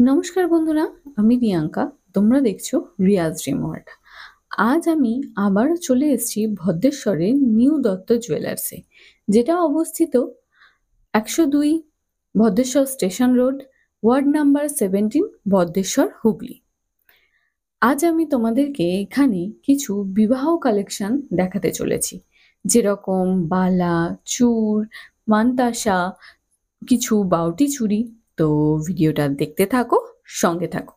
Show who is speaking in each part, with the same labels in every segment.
Speaker 1: নমস্কার বন্ধুরা, আমি রিয়াঙ্কা। তোমরা দেখছো রিয়াজ ড্রিম ওয়ার্ল্ড। আজ আমি আবার চলে এসেছি ভদ্রেশ্বরের নিউ দত্ত জুয়েলার্সে, যেটা অবস্থিত 102 Bhadreswar station road, ward number 17, Bhadreswar, Hooghly. আজ আমি তোমাদেরকে এখানে কিছু বিবাহ কালেকশন দেখাতে চলেছি, যেরকম বালা, চূড়, মানতাসা, কিছু বাউটি চুড়ি। তো ভিডিওটা দেখতে থাকো, সঙ্গে থাকো।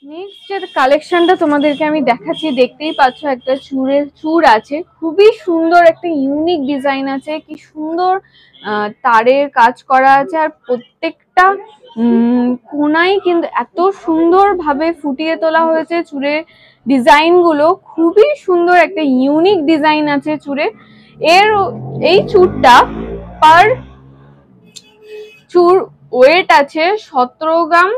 Speaker 2: নেক্সট যে কালেকশনটা তোমাদেরকে আমি দেখাচ্ছি, দেখতেই পাচ্ছ একটা চূড় আছে, খুবই সুন্দর একটা ইউনিক ডিজাইন আছে। কি সুন্দর তারের কাজ করা আছে, আর প্রত্যেকটা কোনায় কিন্তু এত সুন্দর ভাবে ফুটিয়ে তোলা হয়েছে চূড়ের ডিজাইন গুলো। খুবই সুন্দর একটা ইউনিক ডিজাইন আছে চূড়ে। এই চূড়টা পার চূড় ওয়েট আছে 17 গ্রাম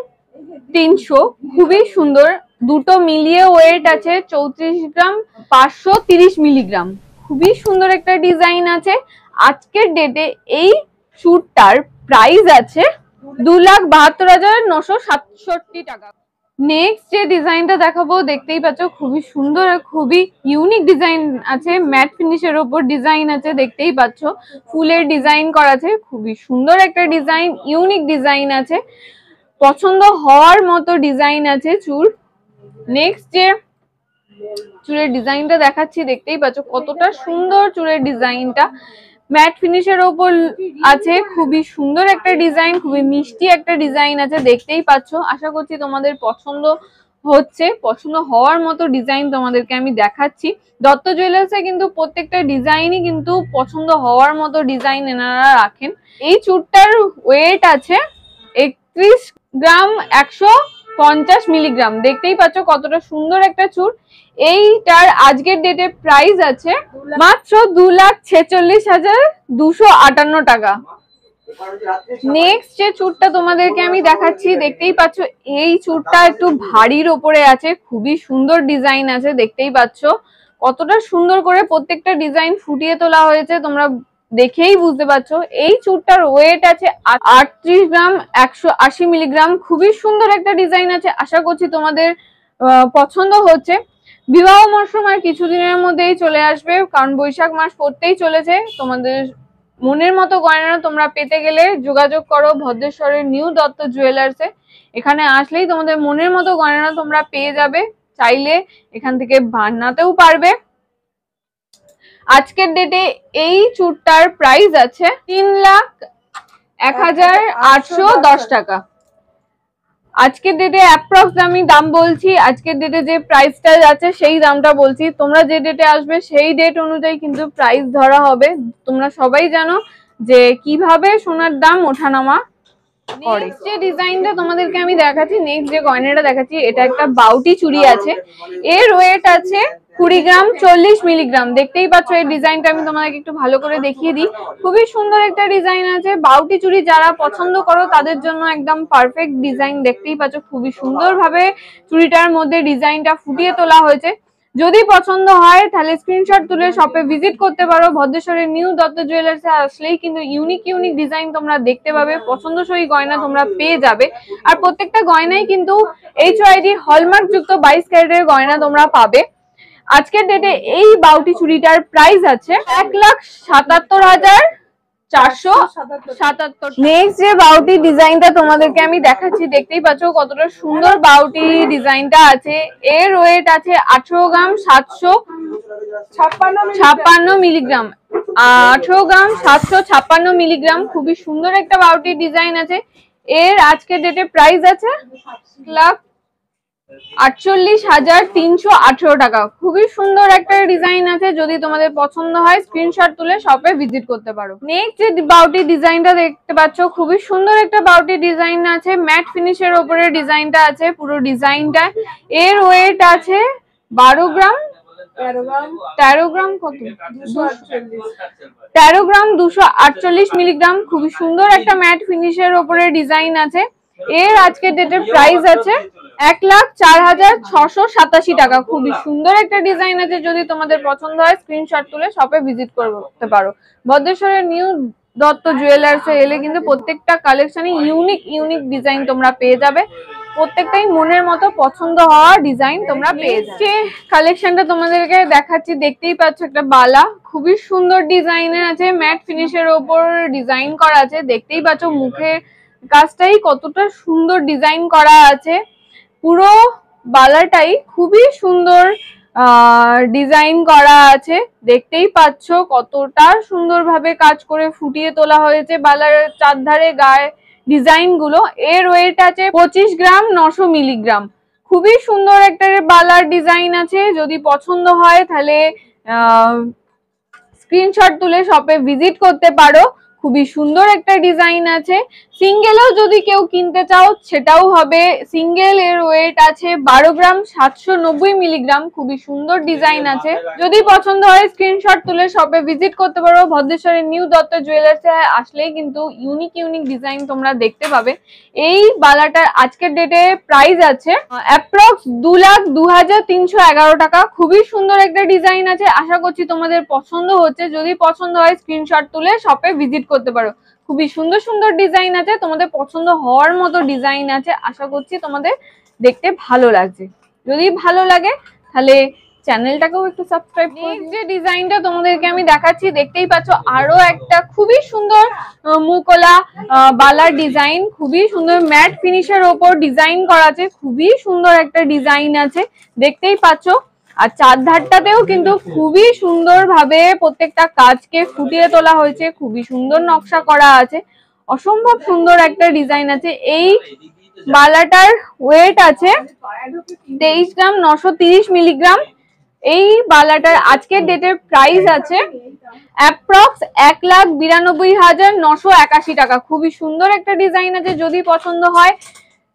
Speaker 2: 300, খুবই সুন্দর। দুটো মিলিয়ে ওয়েট আছে 34 গ্রাম 530 মিলিগ্রাম। খুবই সুন্দর একটা ডিজাইন আছে। আজকের ডেটে এই চূড়টার প্রাইস আছে 2,72,967 টাকা। নেক্সট যে ডিজাইনটা দেখাবো, দেখতেই পাচ্ছ খুবই সুন্দর, খুবই ইউনিক ডিজাইন আছে। ম্যাট ফিনিশের ওপর ডিজাইন আছে, দেখতেই পাচ্ছ ফুলের ডিজাইন করা আছে। খুবই সুন্দর একটা ডিজাইন, ইউনিক ডিজাইন আছে, পছন্দ হওয়ার মতো ডিজাইন আছে চূড়। নেক্সট যে চূড়ের ডিজাইনটা দেখাচ্ছি, দেখতেই পাচ্ছ কতটা সুন্দর চূড়ের ডিজাইনটা। ম্যাট ফিনিশের ওপর আছে, খুবই সুন্দর একটা ডিজাইন, খুবই মিষ্টি একটা ডিজাইন আছে, দেখতেই পাচ্ছ। আশা করছি তোমাদের পছন্দ হচ্ছে, পছন্দ হওয়ার মতো ডিজাইন তোমাদেরকে আমি দেখাচ্ছি। দত্ত জুয়েলার্সে কিন্তু প্রত্যেকটা ডিজাইনই কিন্তু পছন্দ হওয়ার মতো ডিজাইন এনারা রাখেন। এই চূড়টার ওয়েট আছে 31 গ্রাম 150 মিলিগ্রাম। দেখতেই পাচ্ছ কতটা সুন্দর একটা চূড়। এইটার আজকের ডেটে প্রাইস আছে মাত্র 2,46,258 টাকা। নেক্সট যে চূড়টা তোমাদেরকে আমি দেখাচ্ছি, দেখতেই পাচ্ছ এই চূড়টা একটু ভারীর ওপরে আছে, খুবই সুন্দর ডিজাইন আছে, দেখতেই পাচ্ছ কতটা সুন্দর করে প্রত্যেকটা ডিজাইন ফুটিয়ে তোলা হয়েছে, তোমরা দেখেই বুঝতে পারছো। এই চূড়টার ওয়েট আছে 38 গ্রাম 180 মিলিগ্রাম। খুবই সুন্দর একটা ডিজাইন আছে, আশা করছি তোমাদের পছন্দ হচ্ছে। বিবাহ মরশুম আর কিছুদিনের মধ্যেই চলে আসবে, কারণ বৈশাখ মাস পড়তেই চলেছে। তোমাদের মনের মতো গয়না তোমরা পেতে গেলে যোগাযোগ করো ভদ্রেশ্বরের নিউ দত্ত জুয়েলার্সে। এখানে আসলেই তোমাদের মনের মতো গয়না তোমরা পেয়ে যাবে, চাইলে এখান থেকে বানাতেও পারবে। আজকের ডেটে এই চূড়টার প্রাইস আছে 3,01,810 টাকা। আজকের ডেটে অ্যাপ্রক্স আমি দাম বলছি, আজকের ডেটে যে প্রাইসটা আছে সেই দামটা বলছি। তোমরা যে ডেটে আসবে সেই ডেট অনুযায়ী কিন্তু প্রাইস ধরা হবে। তোমরা সবাই জানো যে কিভাবে সোনার দাম ওঠানামা করে। যে ডিজাইনটা তোমাদেরকে আমি দেখাচ্ছি, নেক্সট যে গয়নাটা দেখাচ্ছি, এটা একটা বাউটি চুড়ি আছে। এর ওয়েট আছে 20 গ্রাম 40 মিলিগ্রাম। দেখতেই পাচ্ছ এই ডিজাইনটা আমি তোমাদেরকে একটু ভালো করে দেখিয়ে দিই। খুবই সুন্দর একটা ডিজাইন আছে। বাউটি চুড়ি যারা পছন্দ করো তাদের জন্য একদম পারফেক্ট ডিজাইন। দেখতেই পাচ্ছ খুবই সুন্দর ভাবে চুড়িটার মধ্যে ডিজাইনটা ফুটিয়ে তোলা হয়েছে। যদি পছন্দ হয় তাহলে স্ক্রিনশট তুলে শপে ভিজিট করতে পারো। ভদ্রেশ্বরের নিউ দত্ত জুয়েলার্সে আসলেই কিন্তু ইউনিক ডিজাইন তোমরা দেখতে পাবে, পছন্দসই গয়না তোমরা পেয়ে যাবে। আর প্রত্যেকটা গয়নাই কিন্তু HYD হলমার্ক যুক্ত 22 ক্যারেটের গয়না তোমরা পাবে। আজকের ডেটে এই বাউটি চুড়িটার প্রাইস আছে 1,77,477। নেক্সট যে বাউটি ডিজাইনটা তোমাদেরকে আমি দেখাচ্ছি, দেখতেই পাচ্ছ কতটা সুন্দর বাউটি ডিজাইনটা আছে। এর ওয়েট আছে 18 গ্রাম 756 মিলিগ্রাম। 18 গ্রাম 756 মিলিগ্রাম। খুবই সুন্দর একটা বাউটি ডিজাইন আছে। এর আজকের ডেটে প্রাইস আছে 1,48,318 টাকা। খুবই সুন্দর একটা ডিজাইন আছে, যদি তোমাদের পছন্দ হয় স্ক্রিনশট তুলে শপে ভিজিট করতে পারো। নেক্সট যে বাউটি ডিজাইনটা দেখতে পাচ্ছ, খুবই সুন্দর একটা বাউটি ডিজাইন আছে, ম্যাট ফিনিশের উপরে ডিজাইনটা আছে পুরো ডিজাইনটা। এর ওয়েট আছে 12 গ্রাম 13 গ্রাম কত 13 গ্রাম 248 মিলিগ্রাম। খুবই সুন্দর একটা ম্যাট ফিনিশের উপরে ডিজাইন আছে। এর আজকের ডেটের প্রাইস আছে 1,04,687 টাকা। খুবই সুন্দর একটা ডিজাইন আছে, যদি তোমাদের পছন্দ হয় স্ক্রিনশট তুলে শপে ভিজিট করতে পারো। ভদ্রেশ্বরের নিউ দত্ত জুয়েলার্সে এলে কিন্তু প্রত্যেকটা কালেকশনে ইউনিক ইউনিক ডিজাইন তোমরা পেয়ে যাবে, প্রত্যেকটাই মনের মতো পছন্দ হওয়া ডিজাইন তোমরা পেয়ে যাবে। কালেকশনটা তোমাদেরকে দেখাচ্ছি, দেখতেই পাচ্ছ একটা বালা, খুবই সুন্দর ডিজাইনের আছে, ম্যাট ফিনিশের ওপর ডিজাইন করা আছে, দেখতেই পাচ্ছ মুখের কাজটাই কতটা সুন্দর ডিজাইন করা আছে, পুরো বালাটাই খুবই সুন্দর ডিজাইন করা আছে, দেখতেই পাচ্ছ কতটা সুন্দরভাবে কাজ করে ফুটিয়ে তোলা হয়েছে বালার চারধারে গায়ে ডিজাইন গুলো। এর ওয়েট আছে 25 গ্রাম 900 মিলিগ্রাম, খুবই সুন্দর একটা বালার ডিজাইন আছে। যদি পছন্দ হয় তাহলে স্ক্রিনশট তুলে শপে ভিজিট করতে পারো, খুবই সুন্দর একটা ডিজাইন আছে। সিঙ্গেলও যদি কেউ কিনতে চাও সেটাও হবে, সিঙ্গেল এর ওয়েট আছে 12 গ্রাম 790 মিলিগ্রাম, খুবই সুন্দর ডিজাইন আছে। যদি পছন্দ হয় স্ক্রিনশট তুলে শপে ভিজিট করতে পারো। ভদ্রেশ্বরের নিউ দত্ত জুয়েলার্সে আসলেই কিন্তু ইউনিক ইউনিক ডিজাইন তোমরা দেখতে পাবে। এই বালাটার আজকের ডেটে প্রাইস আছে অ্যাপ্রক্স 2,02,311 টাকা, খুবই সুন্দর একটা ডিজাইন আছে। আশা করছি তোমাদের পছন্দ হচ্ছে, যদি পছন্দ হয় স্ক্রিনশট তুলে শপে ভিজিট করতে পারো। খুবই সুন্দর সুন্দর ডিজাইন আছে, তোমাদের পছন্দ হওয়ার মতো ডিজাইন আছে, আশা করছি তোমাদের দেখতে ভালো লাগছে। যদি ভালো লাগে তাহলে চ্যানেলটাকেও একটু সাবস্ক্রাইব করে দিও। যে ডিজাইনটা তোমাদেরকে আমি দেখাচ্ছি, দেখতেই পাচ্ছ আরো একটা খুবই সুন্দর মুকলা বালার ডিজাইন, খুবই সুন্দর ম্যাট ফিনিশের ওপর ডিজাইন করা আছে, খুবই সুন্দর একটা ডিজাইন আছে, দেখতেই পাচ্ছ। আর চারধারটাতেও কিন্তু খুবই সুন্দর ভাবে প্রত্যেকটা কাজকে ফুটিয়ে তোলা হয়েছে, খুবই সুন্দর নকশা করা আছে, অসম্ভব সুন্দর একটা ডিজাইন আছে। এই বালাটার ওয়েট আছে 23 গ্রাম 930 মিলিগ্রাম। এই বালাটার আজকের ডেটের প্রাইস আছে অ্যাপ্রক্স 1,92,981 টাকা, খুবই সুন্দর একটা ডিজাইন আছে। যদি পছন্দ হয়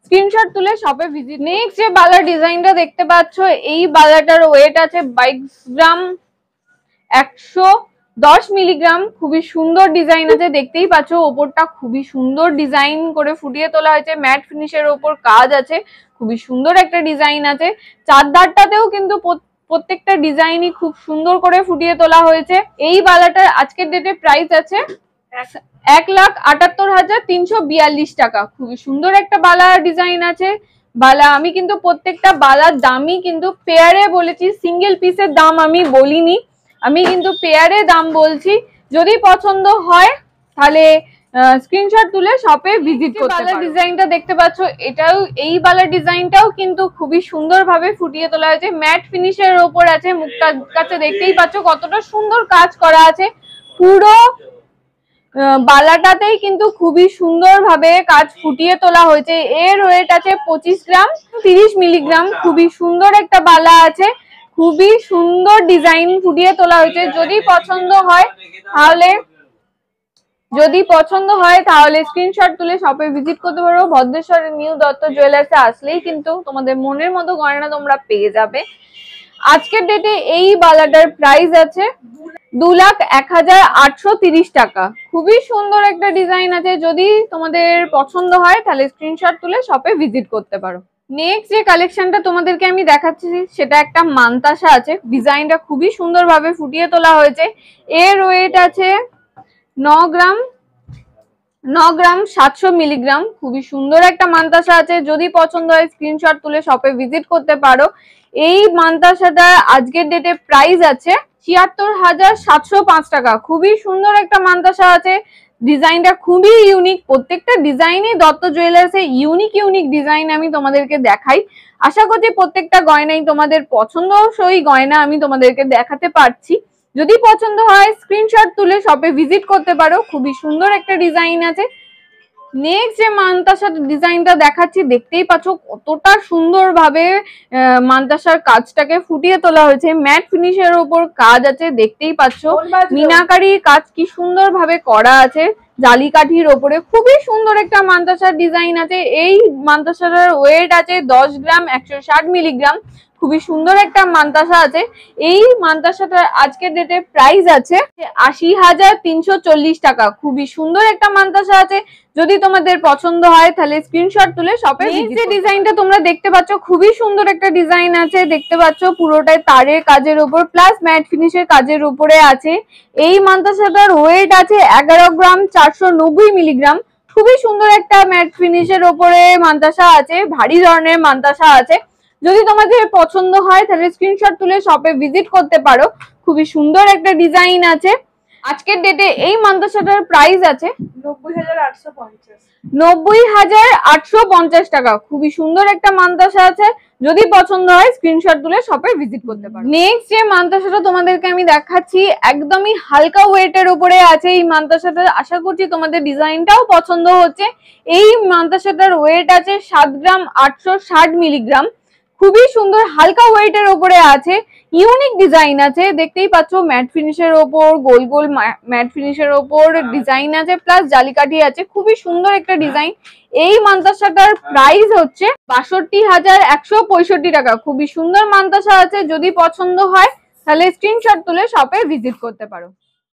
Speaker 2: স্ক্রিনশট তুলে শপে ভিজিট। নেক্সট যে বালার ডিজাইনটা দেখতে পাচ্ছ, এই বালাটার ওয়েট আছে 22 গ্রাম 110 মিলিগ্রাম, খুবই সুন্দর ডিজাইন আছে, দেখতেই পাচ্ছ ওপরটা খুবই সুন্দর ডিজাইন করে ফুটিয়ে তোলা হয়েছে, ম্যাট ফিনিশের ওপর কাজ আছে, খুবই সুন্দর একটা ডিজাইন আছে। চারধারটাতেও কিন্তু প্রত্যেকটা ডিজাইনই খুব সুন্দর করে ফুটিয়ে তোলা হয়েছে। এই বালাটার আজকের ডেটে প্রাইস আছে 1,78,342 টাকা, খুবই সুন্দর একটা বালা ডিজাইন আছে। বালা আমি কিন্তু প্রত্যেকটা বালার দামই কিন্তু পেয়ারে বলেছি, সিঙ্গেল পিসের দাম আমি বলিনি, আমি কিন্তু পেয়ারে দাম বলছি। যদি পছন্দ হয় তাহলে স্ক্রিনশট তুলে শপে ভিজিট করতে পারো। ডিজাইনটা দেখতে পাচ্ছ, এটাও এই বালার ডিজাইনটাও কিন্তু খুবই সুন্দর ভাবে ফুটিয়ে তোলা হয়েছে, ম্যাট ফিনিশের ওপর আছে, মুখটার কাছে দেখতেই পাচ্ছ কতটা সুন্দর কাজ করা আছে, পুরো বালাটাতেই কিন্তু খুবই সুন্দর ভাবে কাজ ফুটিয়ে তোলা হয়েছে। এর ওয়েট আছে 25 গ্রাম 30 মিলিগ্রাম, খুবই সুন্দর একটা বালা আছে, খুবই সুন্দর ডিজাইন ফুটিয়ে তোলা হয়েছে। যদি পছন্দ হয় তাহলে স্ক্রিনশট তুলে শপে ভিজিট করতে পারো। ভদ্রেশ্বরের নিউ দত্ত জুয়েলার্সে আসলেই কিন্তু তোমাদের মনের মতো গয়না তোমরা পেয়ে যাবে। আজকের ডেটে এই বালাটার প্রাইস আছে 2,01,830 টাকা, খুবই সুন্দর একটা ডিজাইন আছে। যদি তোমাদের পছন্দ হয় তাহলে স্ক্রিনশট তুলে শপে ভিজিট করতে পারো। নেক্সট যে কালেকশনটা তোমাদেরকে আমি দেখাচ্ছি সেটা একটা মানতাসা আছে, ডিজাইনটা খুবই সুন্দরভাবে ফুটিয়ে তোলা হয়েছে। এর ওয়েট আছে 9 গ্রাম 700 মিলিগ্রাম, খুবই সুন্দর একটা মানতাসা আছে। যদি পছন্দ হয় স্ক্রিনশট তুলে শপে ভিজিট করতে পারো। এই মানতাসাটা আজকের ডেটে প্রাইস আছে ৭৬,৭০৫ টাকা, খুবই সুন্দর একটা মানতাসা আছে, ডিজাইনটা খুবই ইউনিক। প্রত্যেকটা ডিজাইনই দত্ত জুয়েলার্সে ইউনিক ইউনিক ডিজাইন আমি তোমাদেরকে দেখাই। আশা করছি প্রত্যেকটা গয়নাই তোমাদের পছন্দসই গয়না আমি তোমাদেরকে দেখাতে পারছি। যদি পছন্দ হয় স্ক্রিনশট তুলে শপে ভিজিট করতে পারো, খুবই সুন্দর একটা ডিজাইন আছে। নেক্সট যে মানতাসার ডিজাইনটা দেখাচ্ছি, দেখতেই পাচ্ছ কতটা সুন্দর ভাবে মানতাসার কাজটাকে ফুটিয়ে তোলা হয়েছে, ম্যাট ফিনিশের ওপর কাজ আছে, দেখতেই পাচ্ছ মিনাকারি কাজ কি সুন্দর ভাবে করা আছে জালি কাঠির ওপরে, খুবই সুন্দর একটা মানতাসার ডিজাইন আছে। এই মানতাসার ওয়েট আছে 10 গ্রাম 160 মিলিগ্রাম, খুবই সুন্দর একটা মানতাসা আছে। এই মানতাসাটার আজকের ডেটে প্রাইস আছে ৮০,৩৪০ টাকা, খুবই সুন্দর একটা মানতাসা আছে। যদি তোমাদের পছন্দ হয় তাহলে স্ক্রিনশট তুলে শপে যে ডিজাইনটা তোমরা দেখতে পাচ্ছ খুবই সুন্দর একটা ডিজাইন আছে, দেখতে পাচ্ছ পুরোটাই তারের কাজের উপর প্লাস ম্যাট ফিনিশের কাজের উপরে আছে। এই মান্তাসাটার ওয়েট আছে 11 গ্রাম 490 মিলিগ্রাম। খুবই সুন্দর একটা ম্যাট ফিনিশের ওপরে মান্তাসা আছে, ভারী ধরনের মান্তাসা আছে। যদি তোমাদের পছন্দ হয় তাহলে স্ক্রিনশট তুলে শপে ভিজিট করতে পারো। খুবই সুন্দর একটা ডিজাইন আছে। আজকের ডেটে এই মান্তাসাটার প্রাইস আছে 90,850 টাকা। খুবই সুন্দর একটা মান্তাসা আছে, যদি পছন্দ হয় স্ক্রিনশট তুলে শপে ভিজিট করতে পারো। নেক্সট যে মান্তাসাটা তোমাদেরকে আমি দেখাচ্ছি একদমই হালকা ওয়েটের উপরে আছে এই মান্তাসাটা। আশা করছি তোমাদের ডিজাইনটাও পছন্দ হচ্ছে। এই মান্তাসাটার ওয়েট আছে 7 গ্রাম 860 মিলিগ্রাম। খুবই সুন্দর হালকা ওয়েটের উপরে আছে, ইউনিক ডিজাইন আছে। দেখতেই পাচ্ছ ম্যাট ফিনিশের ওপর গোল গোল ম্যাট ফিনিশের ওপর ডিজাইন আছে প্লাস জালিকাঠি আছে। খুবই সুন্দর একটা ডিজাইন। এই মান্তাসাটার প্রাইস হচ্ছে 62,165 টাকা। খুবই সুন্দর মান্তাসা আছে, যদি পছন্দ হয় তাহলে স্ক্রিনশট তুলে শপে ভিজিট করতে পারো।